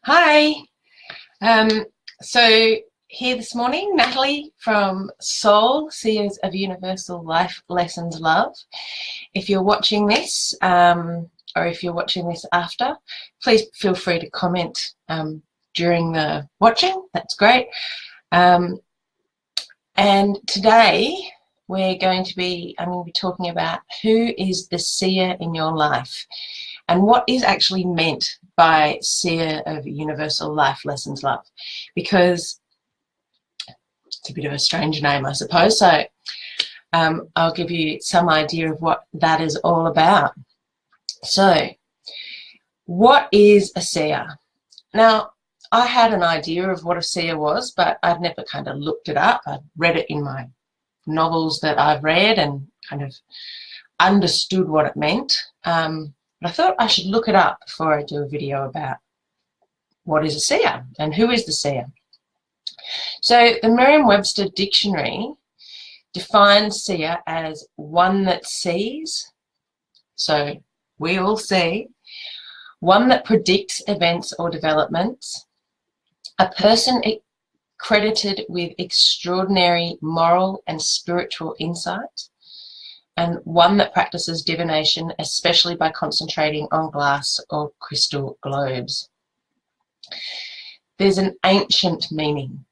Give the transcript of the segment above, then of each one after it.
Hi. Um, so here this morning, Natalie from SOULL, Seers of Universal Life Lessons Love. If you're watching this, or if you're watching this after, please feel free to comment during the watching. That's great. And today I'm going to be talking about who is the seer in your life and what is actually meant by Seer of Universal Life Lessons Love, because it's a bit of a strange name, I suppose. So I'll give you some idea of what that is all about. So what is a seer? Now, I had an idea of what a seer was, but I've never kind of looked it up. I've read it in my novels that I've read and kind of understood what it meant. But I thought I should look it up before I do a video about what is a seer and who is the seer. So the Merriam-Webster dictionary defines seer as one that sees, so we all see, one that predicts events or developments, a person credited with extraordinary moral and spiritual insight, and one that practices divination, especially by concentrating on glass or crystal globes. There's an ancient meaning,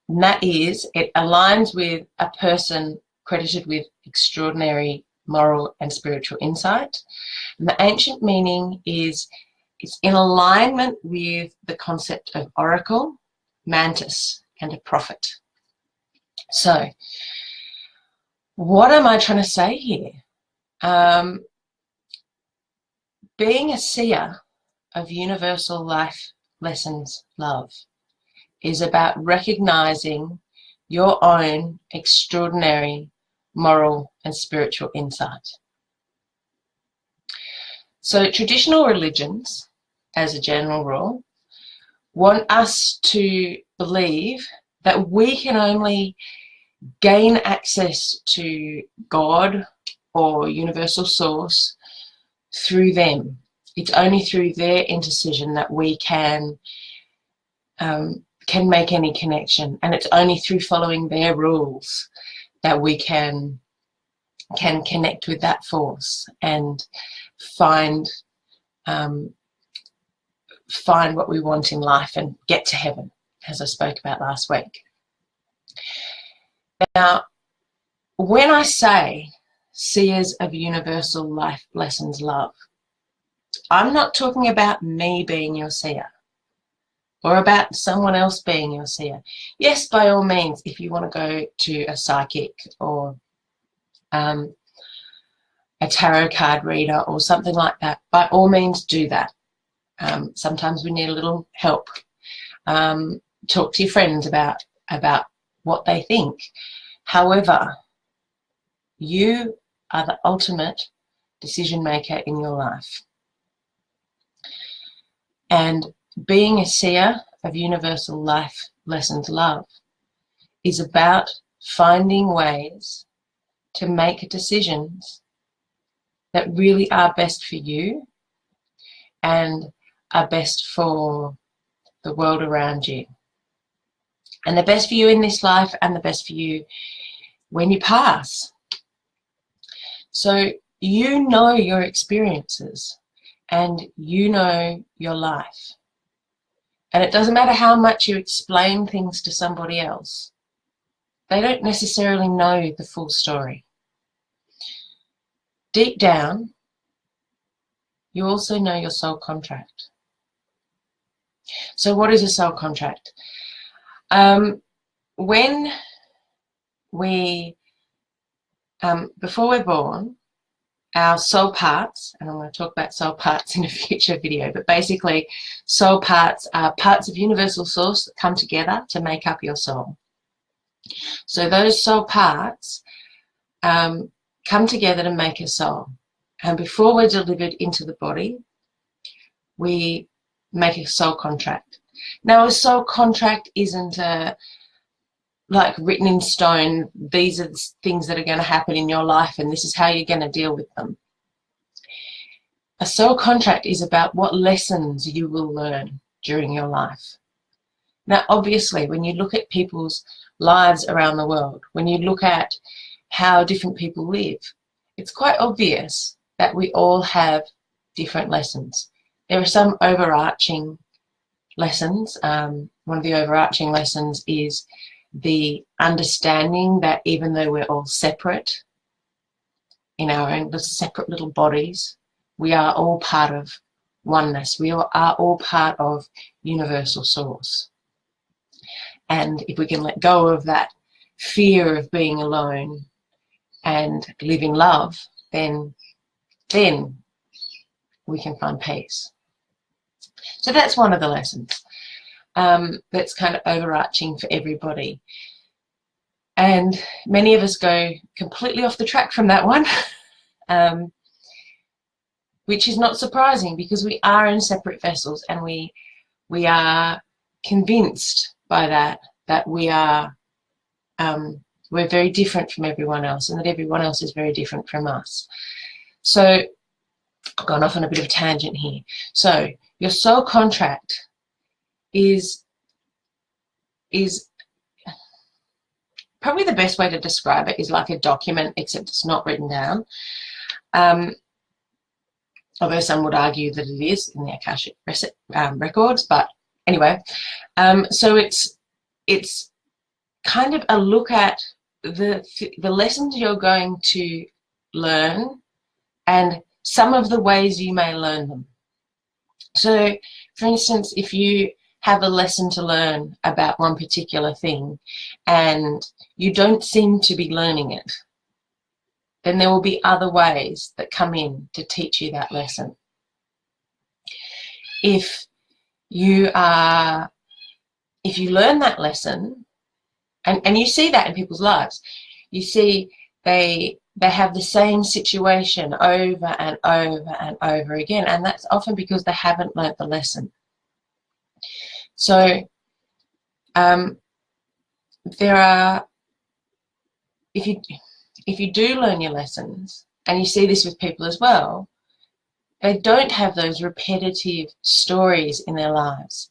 and that is, it aligns with a person credited with extraordinary moral and spiritual insight. And the ancient meaning is it's in alignment with the concept of oracle, mantis, and a prophet. So, what am I trying to say here? Being a seer of universal life lessons love is about recognizing your own extraordinary moral and spiritual insight. So traditional religions, as a general rule, want us to believe that we can only gain access to God or universal source through them. It's only through their intercession that we can make any connection, and it's only through following their rules that we can connect with that force and find what we want in life and get to heaven, as I spoke about last week. Now, when I say seers of universal life lessons love, I'm not talking about me being your seer or about someone else being your seer. Yes, by all means, if you want to go to a psychic or a tarot card reader or something like that, by all means do that. Sometimes we need a little help. Talk to your friends about what they think. However, you are the ultimate decision maker in your life. And being a seer of universal life lessons love is about finding ways to make decisions that really are best for you and are best for the world around you. And the best for you in this life and the best for you when you pass. So you know your experiences and you know your life. And it doesn't matter how much you explain things to somebody else. They don't necessarily know the full story. Deep down, you also know your soul contract. So what is a soul contract? When we, before we're born, our soul parts, and I'm going to talk about soul parts in a future video, but basically soul parts are parts of universal source that come together to make up your soul. So those soul parts come together to make a soul. And before we're delivered into the body, we make a soul contract. Now, a soul contract isn't like written in stone, these are the things that are going to happen in your life and this is how you're going to deal with them. A A soul contract is about what lessons you will learn during your life. Now, obviously, when you look at people's lives around the world, when you look at how different people live, it's quite obvious that we all have different lessons. There are some overarching lessons. One of the overarching lessons is the understanding that even though we're all separate in our own separate little bodies, we are all part of oneness. We are all part of universal source. And if we can let go of that fear of being alone and live in love, then we can find peace. So that's one of the lessons that's kind of overarching for everybody. And many of us go completely off the track from that one, which is not surprising because we are in separate vessels, and we are convinced by that we are we're very different from everyone else, and that everyone else is very different from us. So I've gone off on a bit of a tangent here. So your soul contract is probably the best way to describe it is like a document, except it's not written down. Although some would argue that it is in the Akashic records, but anyway, so it's kind of a look at the lessons you're going to learn and some of the ways you may learn them. So, for instance, if you have a lesson to learn about one particular thing and you don't seem to be learning it, then there will be other ways that come in to teach you that lesson. If you learn that lesson, and you see that in people's lives, you see they have the same situation over and over and over again, and that's often because they haven't learnt the lesson. So if you do learn your lessons, and you see this with people as well, they don't have those repetitive stories in their lives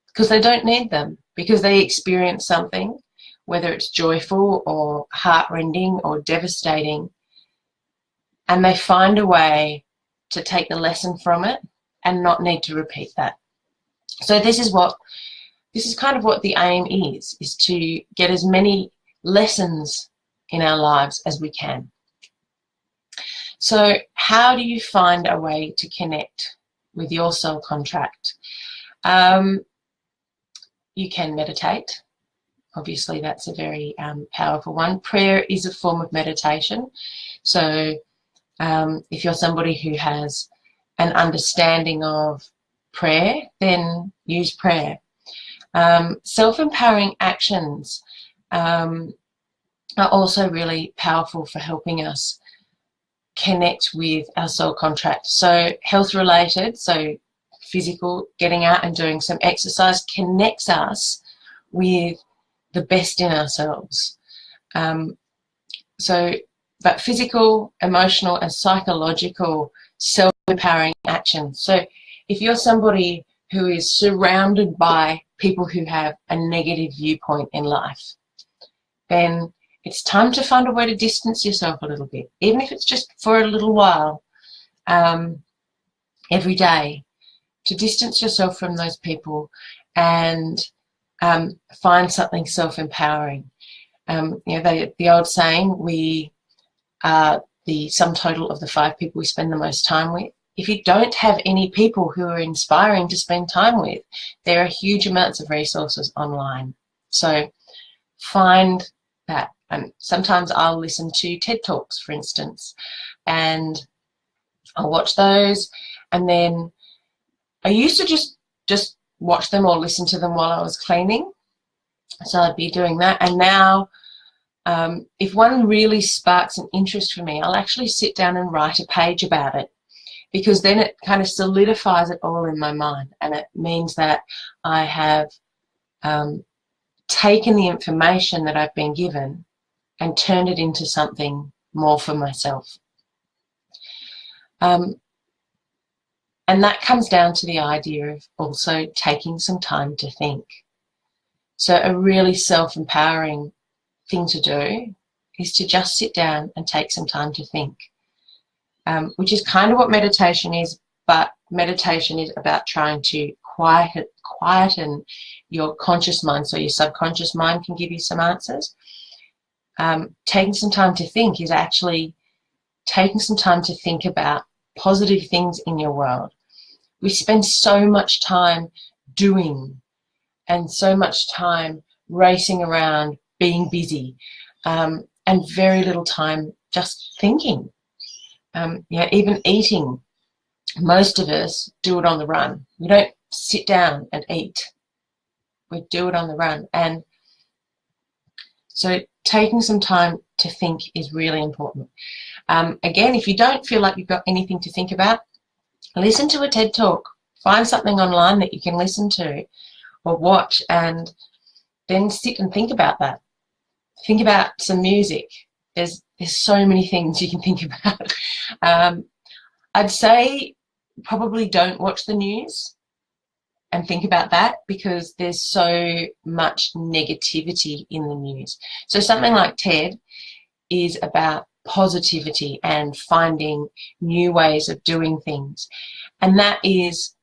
because they don't need them, because they experience something, whether it's joyful or heartrending or devastating, and they find a way to take the lesson from it and not need to repeat that. So this is kind of what the aim is to get as many lessons in our lives as we can. So how do you find a way to connect with your soul contract? You can meditate. Obviously, that's a very powerful one. Prayer is a form of meditation. So if you're somebody who has an understanding of prayer, then use prayer. Self-empowering actions are also really powerful for helping us connect with our soul contract. So health related, so physical, getting out and doing some exercise connects us with the best in ourselves. But physical, emotional and psychological self-empowering action. So if you're somebody who is surrounded by people who have a negative viewpoint in life, then it's time to find a way to distance yourself a little bit, even if it's just for a little while, every day, to distance yourself from those people and find something self-empowering. The old saying, we are the sum total of the 5 people we spend the most time with. If you don't have any people who are inspiring to spend time with, there are huge amounts of resources online. So find that. And sometimes I'll listen to TED Talks, for instance, and I'll watch those. And then I used to just watch them or listen to them while I was cleaning. So I'd be doing that. And now if one really sparks an interest for me, I'll actually sit down and write a page about it, because then it kind of solidifies it all in my mind, and it means that I have taken the information that I've been given and turned it into something more for myself. And that comes down to the idea of also taking some time to think. So a really self-empowering thing to do is to just sit down and take some time to think, which is kind of what meditation is, but meditation is about trying to quieten your conscious mind so your subconscious mind can give you some answers. Taking some time to think is actually taking some time to think about positive things in your world. We spend so much time doing and so much time racing around, being busy, and very little time just thinking. Even eating, most of us do it on the run. We don't sit down and eat. We do it on the run. And so taking some time to think is really important. Again, if you don't feel like you've got anything to think about, listen to a TED Talk. Find something online that you can listen to or watch, and then sit and think about that. Think about some music. There's so many things you can think about. I'd say probably don't watch the news and think about that, because there's so much negativity in the news. So something like TED is about positivity and finding new ways of doing things, and that is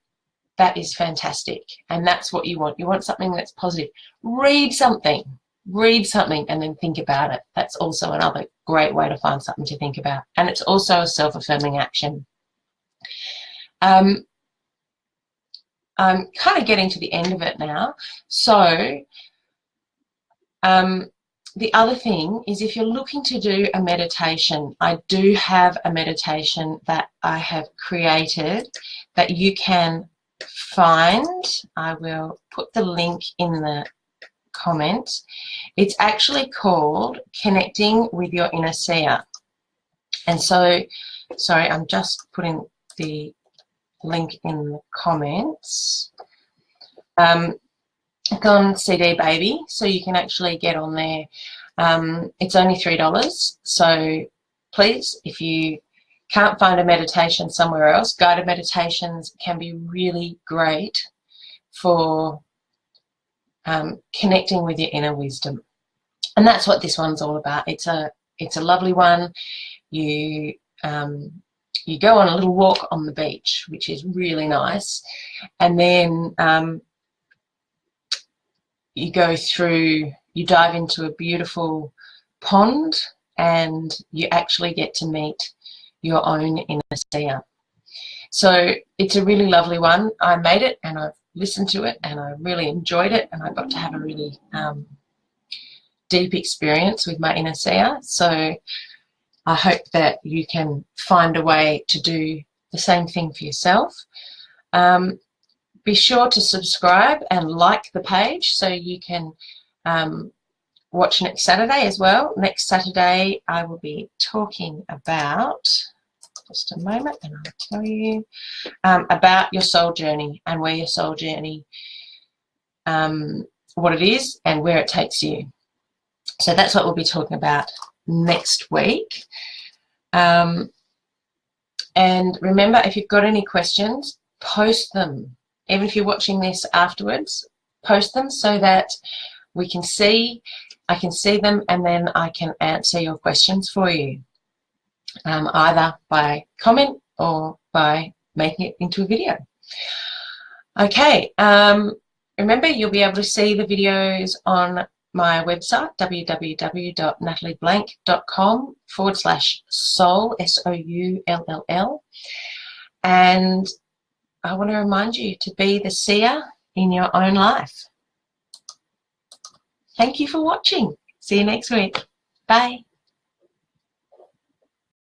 fantastic, and that's what you want. You want something that's positive. Read something and then think about it. That's also another great way to find something to think about, and it's also a self-affirming action. I'm kind of getting to the end of it now. So the other thing is, if you're looking to do a meditation, I do have a meditation that I have created that you can find. I will put the link in the comments. It's actually called Connecting with Your Inner Seer. And so, sorry, I'm just putting the link in the comments. It's on CD Baby, so you can actually get on there. It's only $3, so please, if you can't find a meditation somewhere else, guided meditations can be really great for connecting with your inner wisdom, and that's what this one's all about. It's a lovely one. You go on a little walk on the beach, which is really nice, and then you dive into a beautiful pond, and you actually get to meet your own inner seer. So it's a really lovely one. I made it and I've listened to it and I really enjoyed it, and I got to have a really deep experience with my inner seer. So I hope that you can find a way to do the same thing for yourself. Be sure to subscribe and like the page so you can watch next Saturday as well. Next Saturday I will be talking about, just a moment and I'll tell you, about your soul journey and where your soul journey, what it is and where it takes you. So that's what we'll be talking about next week. And remember, if you've got any questions, post them. Even if you're watching this afterwards, post them so that I can see them, and then I can answer your questions for you, either by comment or by making it into a video. Okay, remember, you'll be able to see the videos on my website, www.natalieblank.com/SOULL, SOULL. And I want to remind you to be the seer in your own life. Thank you for watching. See you next week. Bye.